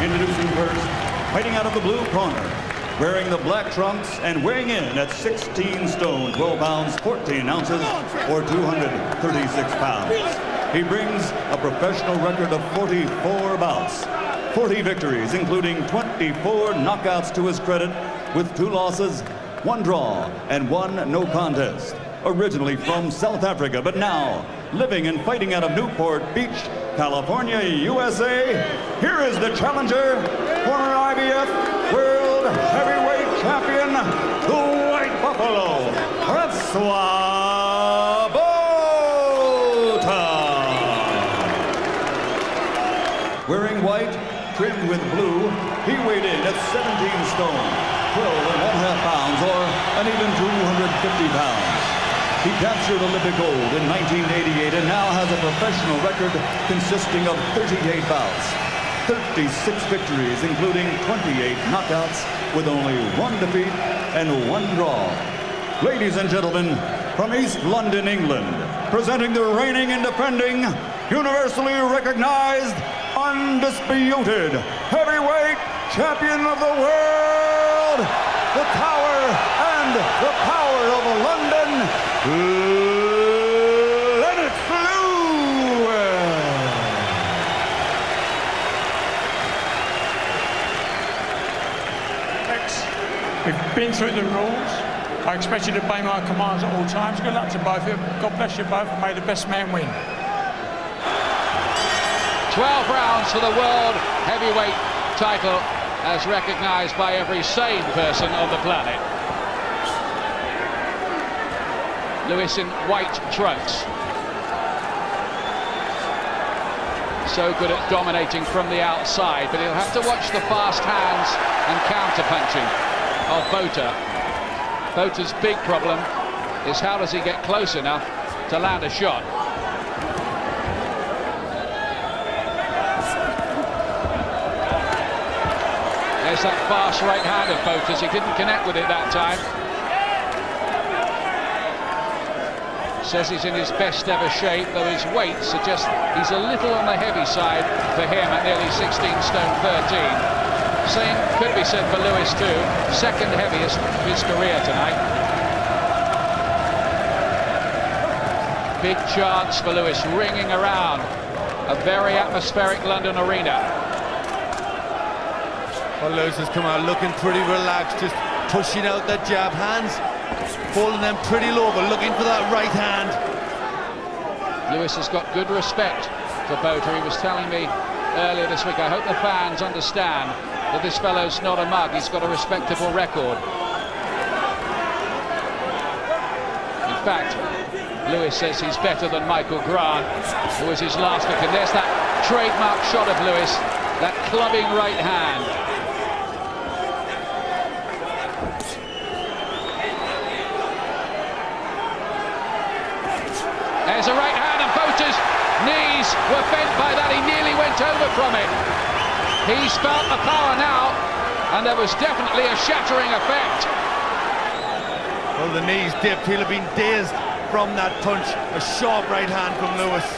Introducing first, fighting out of the blue corner, wearing the black trunks and weighing in at 16 stone, 12 pounds, 14 ounces, or 236 pounds. He brings a professional record of 44 bouts, 40 victories, including 24 knockouts to his credit, with 2 losses, 1 draw, and 1 no contest. Originally from South Africa, but now living and fighting out of Newport Beach, California, USA, here is the challenger, former IBF World Heavyweight Champion, the White Buffalo, Francois BOTHA. Wearing white, trimmed with blue, he weighed in at 17 stone, 12.5 pounds, or an even 250 pounds. He captured Olympic gold in 1988 and now has a professional record consisting of 38 bouts, 36 victories, including 28 knockouts, with only 1 defeat and 1 draw. Ladies and gentlemen, from East London, England, presenting the reigning and defending, universally recognized, undisputed heavyweight champion of the world, the Tower and the Power of London, LENNOX. We've been through the rules. I expect you to obey my commands at all times. Good luck to both of you. God bless you both, and may the best man win. 12 rounds for the world heavyweight title, as recognized by every sane person on the planet. Lewis in white trunks. So good at dominating from the outside, but he'll have to watch the fast hands and counter-punching of BOTHA. BOTHA's big problem is how does he get close enough to land a shot. There's that fast right hand of BOTHA's. He didn't connect with it that time. Says he's in his best ever shape, though his weight suggests he's a little on the heavy side for him at nearly 16 stone 13. Same could be said for Lewis too, second heaviest of his career tonight. Big chance for Lewis, ringing around a very atmospheric London arena. Well, Lewis has come out looking pretty relaxed, just pushing out that jab, hands holding them pretty low, but looking for that right hand. Lewis has got good respect for BOTHA. He was telling me earlier this week, I hope the fans understand that this fellow's not a mug, he's got a respectable record. In fact, Lewis says he's better than Michael Grant, who was his last look, and there's that trademark shot of Lewis, that clubbing right hand. There's a right hand, and BOTHA's knees were bent by that. He nearly went over from it. He's felt the power now, and there was definitely a shattering effect. Well, the knees dipped. He'll have been dazed from that punch. A sharp right hand from Lewis.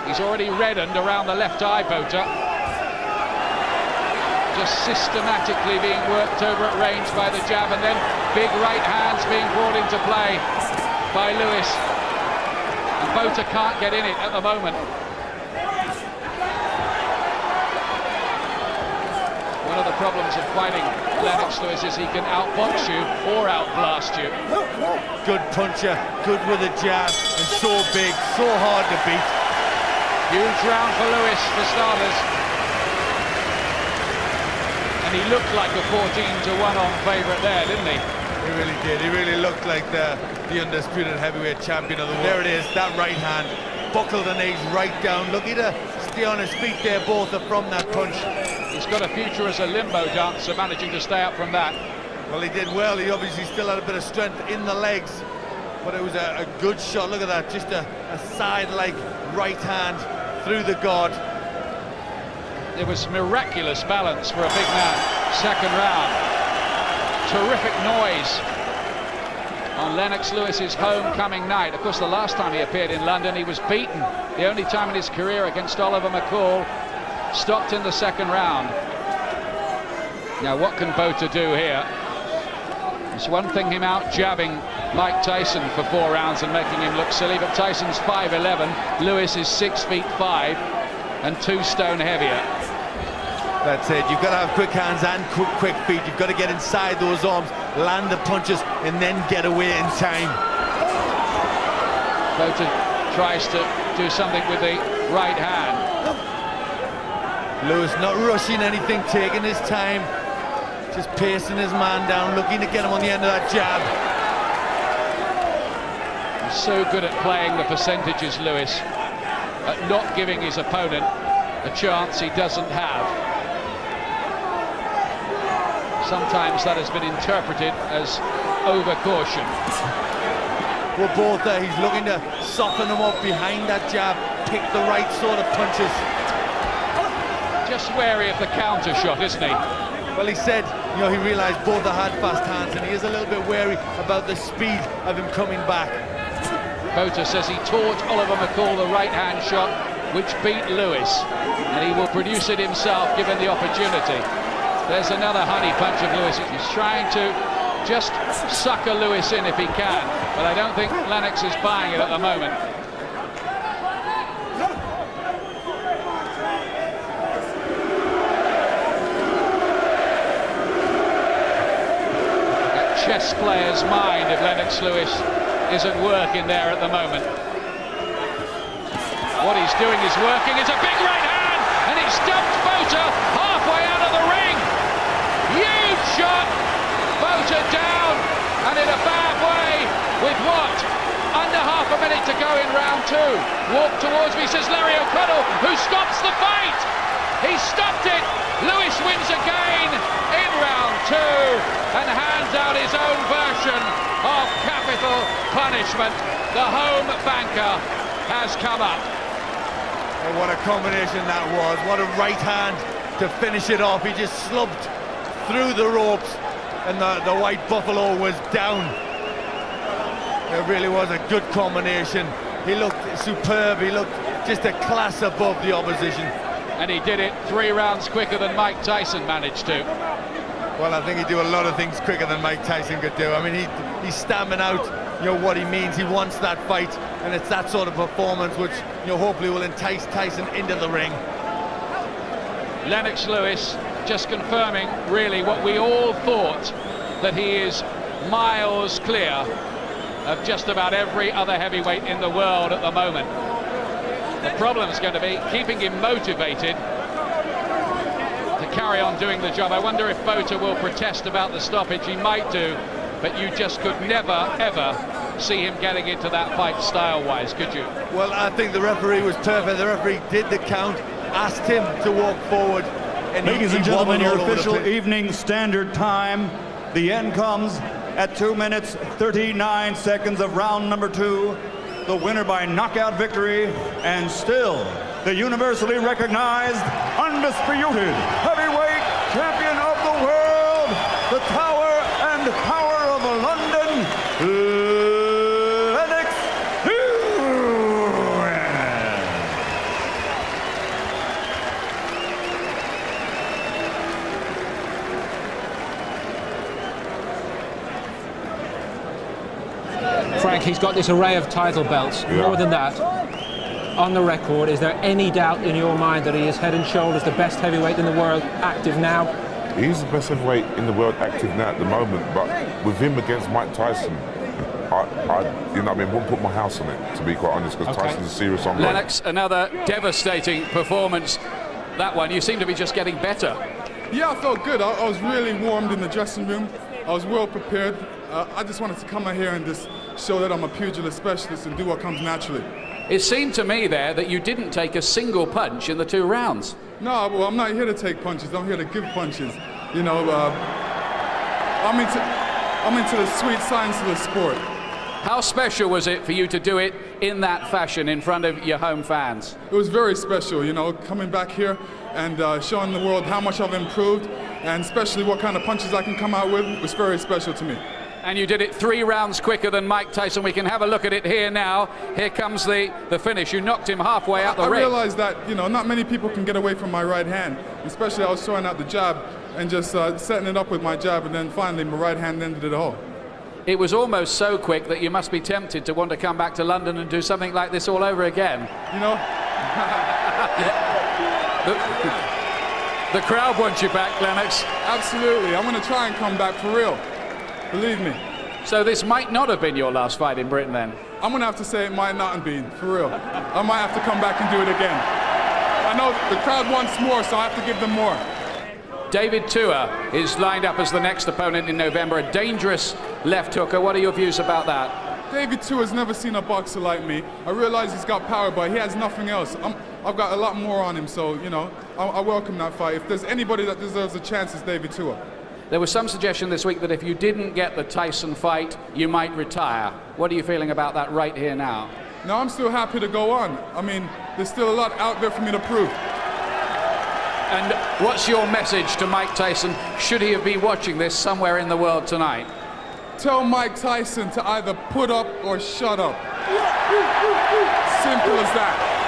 He's already reddened around the left eye, BOTHA. Just systematically being worked over at range by the jab, and then big right hands being brought into play by Lewis. And BOTHA can't get in it at the moment. One of the problems of fighting Lennox Lewis is he can outbox you or outblast you. Good puncher, good with a jab, and so big, so hard to beat. Huge round for Lewis, for starters. And he looked like a 14-to-1 on favourite there, didn't he? He really did. He really looked like the undisputed heavyweight champion of the world. There it is, that right hand. Buckled the knees right down. Lucky to stay on his feet there, BOTHA, from that punch. He's got a future as a limbo dancer, managing to stay up from that. Well, he did well. He obviously still had a bit of strength in the legs. But it was a good shot. Look at that. Just a side-like right hand through the guard. There was miraculous balance for a big man. Second round. Terrific noise on Lennox Lewis's homecoming night. Of course, the last time he appeared in London, he was beaten. The only time in his career against Oliver McCall, stopped in the second round. Now, what can BOTHA do here? It's one thing him out jabbing Mike Tyson for 4 rounds and making him look silly, but Tyson's 5'11", Lewis is 6 feet 5 and 2 stone heavier. That's it. You've got to have quick hands and quick feet. You've got to get inside those arms, land the punches, and then get away in time. BOTHA tries to do something with the right hand. Lewis not rushing anything, taking his time, just pacing his man down, looking to get him on the end of that jab. He's so good at playing the percentages, Lewis, at not giving his opponent a chance he doesn't have. Sometimes that has been interpreted as overcaution. Well, BOTHA, he's looking to soften him up behind that jab, pick the right sort of punches. Just wary of the counter shot, isn't he? Well, he said, you know, he realised BOTHA had fast hands, and he is a little bit wary about the speed of him coming back. BOTHA says he taught Oliver McCall the right-hand shot, which beat Lewis, and he will produce it himself given the opportunity. There's another honey punch of Lewis. He's trying to just sucker Lewis in if he can, but I don't think Lennox is buying it at the moment. A chess player's mind if Lennox Lewis isn't working there at the moment. What he's doing is working. It's a big right hand, and it's dumped BOTHA halfway out of the ring. Huge shot. BOTHA down, and in a bad way, with what? Under half a minute to go in round 2. Walk towards me, says Larry O'Connell, who stops the fight. He stopped it. Lewis wins again in round 2 and hands out his own version of capital punishment. The home banker has come up. Oh, what a combination that was. What a right hand to finish it off. He just slumped through the ropes, and the white buffalo was down. It really was a good combination. He looked superb. He looked just a class above the opposition. And he did it 3 rounds quicker than Mike Tyson managed to. Well, I think he'd do a lot of things quicker than Mike Tyson could do. I mean, he's stamping out, you know, what he means. He wants that fight, and it's that sort of performance which, you know, hopefully will entice Tyson into the ring. Lennox Lewis just confirming really what we all thought, that he is miles clear of just about every other heavyweight in the world at the moment. The problem is going to be keeping him motivated to carry on doing the job. I wonder if BOTHA will protest about the stoppage. He might do, but you just could never, ever see him getting into that fight style-wise, could you? Well, I think the referee was perfect. The referee did the count, asked him to walk forward. And Ladies and gentlemen, your official evening standard time. The end comes at 2 minutes, 39 seconds of round number 2. The winner by knockout victory, and still the universally recognized, undisputed heavyweight champion of the world, the Tower and Power of London, Lennox Lewis. Frank, he's got this array of title belts. Yeah. More than that, on the record, is there any doubt in your mind that he is head and shoulders the best heavyweight in the world active now? He's the best heavyweight in the world active now at the moment, but with him against Mike Tyson, I you know, I mean, wouldn't put my house on it, to be quite honest, because Tyson's a serious on. Lennox, another devastating performance. That one, you seem to be just getting better. Yeah, I felt good. I was really warmed in the dressing room. I was well prepared. I just wanted to come out here and just show that I'm a pugilist specialist and do what comes naturally. It seemed to me there that you didn't take a single punch in the 2 rounds. No, well, I'm not here to take punches. I'm here to give punches. You know, I'm into the sweet science of the sport. How special was it for you to do it in that fashion in front of your home fans? It was very special, you know, coming back here and showing the world how much I've improved, and especially what kind of punches I can come out with was very special to me. And you did it 3 rounds quicker than Mike Tyson. We can have a look at it here now. Here comes the finish. You knocked him halfway out the ring. I realized that, you know, not many people can get away from my right hand. Especially I was throwing out the jab and just setting it up with my jab, and then finally my right hand ended it all. It was almost so quick that you must be tempted to want to come back to London and do something like this all over again. You know? The crowd wants you back, Lennox. Absolutely. I'm going to try and come back for real. Believe me. So this might not have been your last fight in Britain then? I'm going to have to say it might not have been, for real. I might have to come back and do it again. I know the crowd wants more, so I have to give them more. David Tua is lined up as the next opponent in November, a dangerous left hooker. What are your views about that? David Tua's never seen a boxer like me. I realize he's got power, but he has nothing else. I've got a lot more on him, so, you know, I welcome that fight. If there's anybody that deserves a chance, it's David Tua. There was some suggestion this week that if you didn't get the Tyson fight, you might retire. What are you feeling about that right here now? No, I'm still happy to go on. I mean, there's still a lot out there for me to prove. And what's your message to Mike Tyson, should he have been watching this somewhere in the world tonight? Tell Mike Tyson to either put up or shut up. Simple as that.